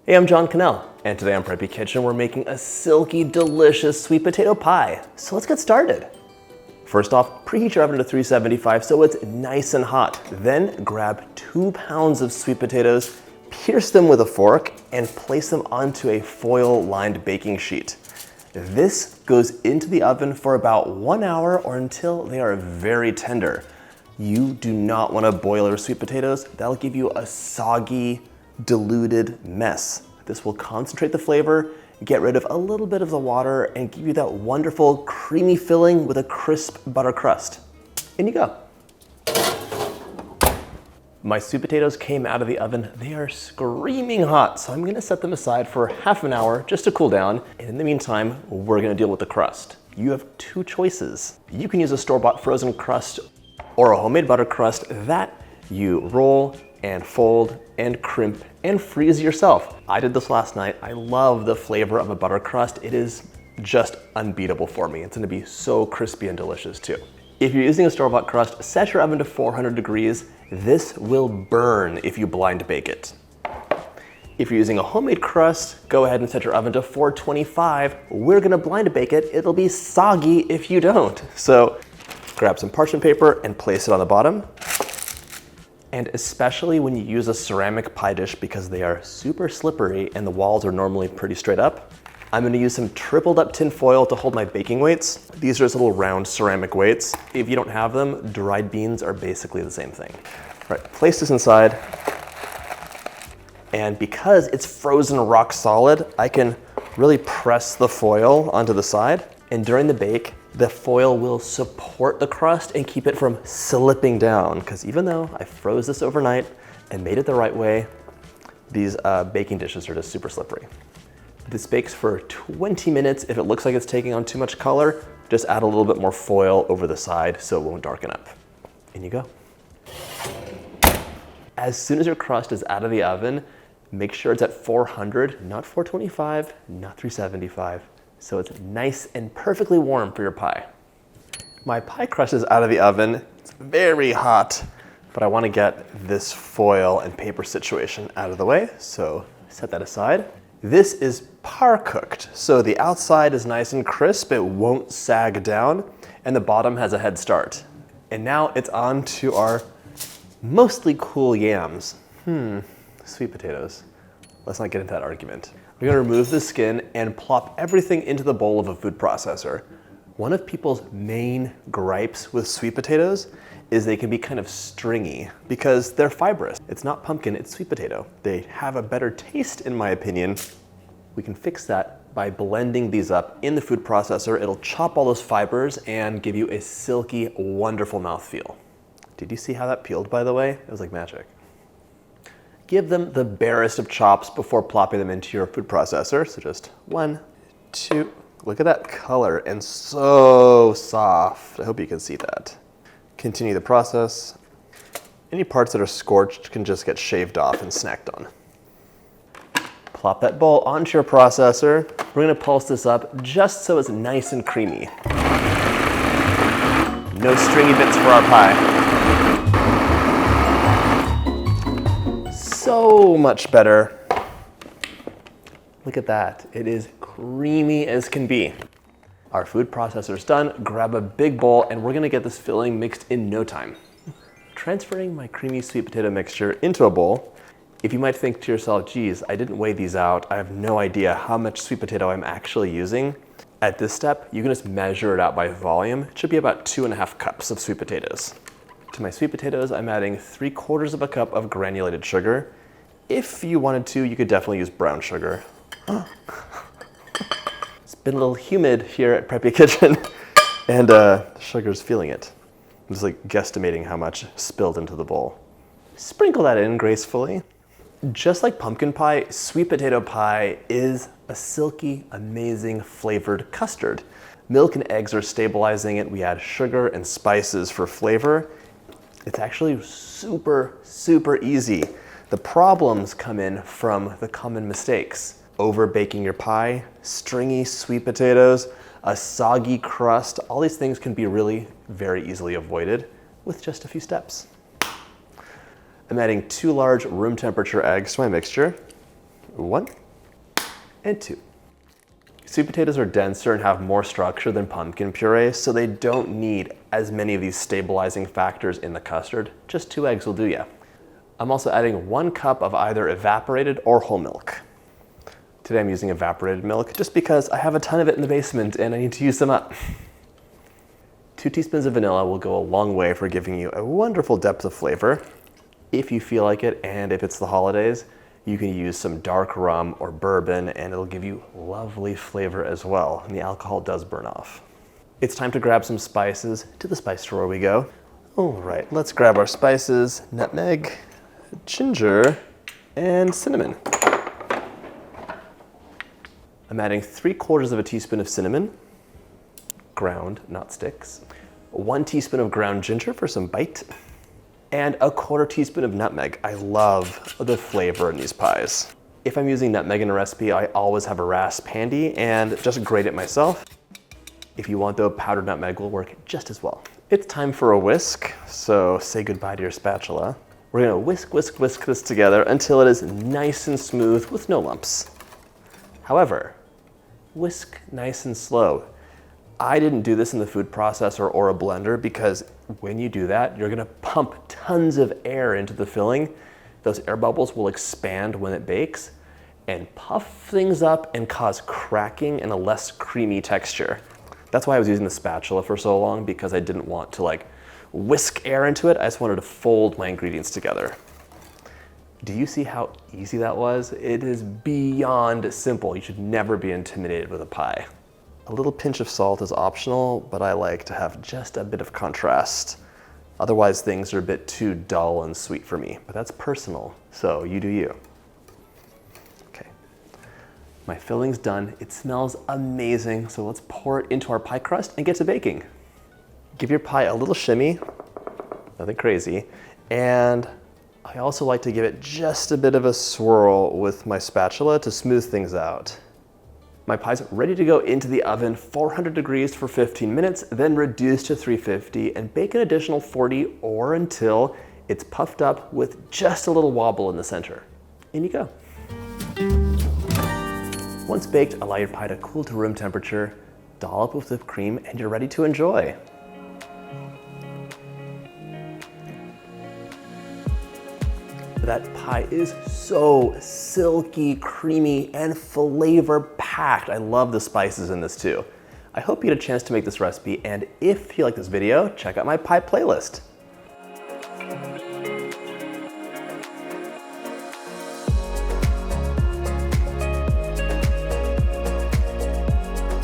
Hey, I'm John Cannell, and today on Preppy Kitchen we're making a silky, delicious sweet potato pie. So let's get started. First off, preheat your oven to 375 so it's nice and hot. Then grab 2 pounds of sweet potatoes, pierce them with a fork, and place them onto a foil-lined baking sheet. This goes into the oven for about 1 hour or until they are very tender. You do not want to boil your sweet potatoes. That'll give you a soggy, diluted mess. This will concentrate the flavor, get rid of a little bit of the water, and give you that wonderful creamy filling with a crisp butter crust. In you go. My sweet potatoes came out of the oven. They are screaming hot, so I'm gonna set them aside for half an hour just to cool down. And in the meantime, we're gonna deal with the crust. You have 2 choices. You can use a store-bought frozen crust or a homemade butter crust that you roll and fold and crimp and freeze yourself. I did this last night. I love the flavor of a butter crust. It is just unbeatable for me. It's gonna be so crispy and delicious too. If you're using a store-bought crust, set your oven to 400 degrees. This will burn if you blind bake it. If you're using a homemade crust, go ahead and set your oven to 425. We're gonna blind bake it. It'll be soggy if you don't. So grab some parchment paper and place it on the bottom. And especially when you use a ceramic pie dish because they are super slippery and the walls are normally pretty straight up, I'm gonna use some tripled up tin foil to hold my baking weights. These are just little round ceramic weights. If you don't have them, dried beans are basically the same thing. All right, place this inside. And because it's frozen rock solid, I can really press the foil onto the side. And during the bake, the foil will support the crust and keep it from slipping down. Because even though I froze this overnight and made it the right way, these baking dishes are just super slippery. This bakes for 20 minutes. If it looks like it's taking on too much color, just add a little bit more foil over the side so it won't darken up. In you go. As soon as your crust is out of the oven, make sure it's at 400, not 425, not 375. So it's nice and perfectly warm for your pie. My pie crust is out of the oven. It's very hot, but I want to get this foil and paper situation out of the way. So set that aside. This is par cooked. So the outside is nice and crisp. It won't sag down, and the bottom has a head start. And now it's on to our mostly cool yams. Sweet potatoes. Let's not get into that argument. We're gonna remove the skin and plop everything into the bowl of a food processor. One of people's main gripes with sweet potatoes is they can be kind of stringy because they're fibrous. It's not pumpkin, it's sweet potato. They have a better taste, in my opinion. We can fix that by blending these up in the food processor. It'll chop all those fibers and give you a silky, wonderful mouthfeel. Did you see how that peeled, by the way? It was like magic. Give them the barest of chops before plopping them into your food processor. So just 1, 2, look at that color and so soft. I hope you can see that. Continue the process. Any parts that are scorched can just get shaved off and snacked on. Plop that bowl onto your processor. We're gonna pulse this up just so it's nice and creamy. No stringy bits for our pie. So much better. Look at that. It is creamy as can be. Our food processor's done. Grab a big bowl and we're gonna get this filling mixed in no time. Transferring my creamy sweet potato mixture into a bowl. If you might think to yourself, geez, I didn't weigh these out. I have no idea how much sweet potato I'm actually using. At this step, you can just measure it out by volume. It should be about 2.5 cups of sweet potatoes. To my sweet potatoes, I'm adding 3/4 of a cup of granulated sugar. If you wanted to, you could definitely use brown sugar. It's been a little humid here at Preppy Kitchen, and the sugar's feeling it. I'm just like guesstimating how much spilled into the bowl. Sprinkle that in gracefully. Just like pumpkin pie, sweet potato pie is a silky, amazing flavored custard. Milk and eggs are stabilizing it. We add sugar and spices for flavor. It's actually super, super easy. The problems come in from the common mistakes. Over baking your pie, stringy sweet potatoes, a soggy crust. All these things can be really very easily avoided with just a few steps. I'm adding 2 large room temperature eggs to my mixture. 1 and 2. Sweet potatoes are denser and have more structure than pumpkin puree, so they don't need as many of these stabilizing factors in the custard. Just 2 eggs will do ya. I'm also adding 1 cup of either evaporated or whole milk. Today I'm using evaporated milk just because I have a ton of it in the basement and I need to use some up. 2 teaspoons of vanilla will go a long way for giving you a wonderful depth of flavor. If you feel like it, and if it's the holidays, you can use some dark rum or bourbon and it'll give you lovely flavor as well, and the alcohol does burn off. It's time to grab some spices. To the spice drawer we go. All right, let's grab our spices: nutmeg, ginger, and cinnamon. I'm adding 3/4 of a teaspoon of cinnamon, ground, not sticks, 1 teaspoon of ground ginger for some bite, and 1/4 teaspoon of nutmeg. I love the flavor in these pies. If I'm using nutmeg in a recipe, I always have a rasp handy and just grate it myself. If you want though, powdered nutmeg will work just as well. It's time for a whisk, so say goodbye to your spatula. We're gonna whisk, whisk, whisk this together until it is nice and smooth with no lumps. However, whisk nice and slow. I didn't do this in the food processor or a blender because when you do that, you're gonna pump tons of air into the filling. Those air bubbles will expand when it bakes and puff things up and cause cracking and a less creamy texture. That's why I was using the spatula for so long, because I didn't want to like whisk air into it. I just wanted to fold my ingredients together. Do you see how easy that was? It is beyond simple. You should never be intimidated with a pie. A little pinch of salt is optional, but I like to have just a bit of contrast. Otherwise, things are a bit too dull and sweet for me, but that's personal, so you do you. Okay, my filling's done. It smells amazing, so let's pour it into our pie crust and get to baking. Give your pie a little shimmy, nothing crazy, and I also like to give it just a bit of a swirl with my spatula to smooth things out. My pie's ready to go into the oven, 400 degrees for 15 minutes, then reduce to 350 and bake an additional 40 or until it's puffed up with just a little wobble in the center. In you go. Once baked, allow your pie to cool to room temperature, dollop with whipped cream, and you're ready to enjoy. That pie is so silky, creamy, and flavor-packed. I love the spices in this too. I hope you get a chance to make this recipe, and if you like this video, check out my pie playlist.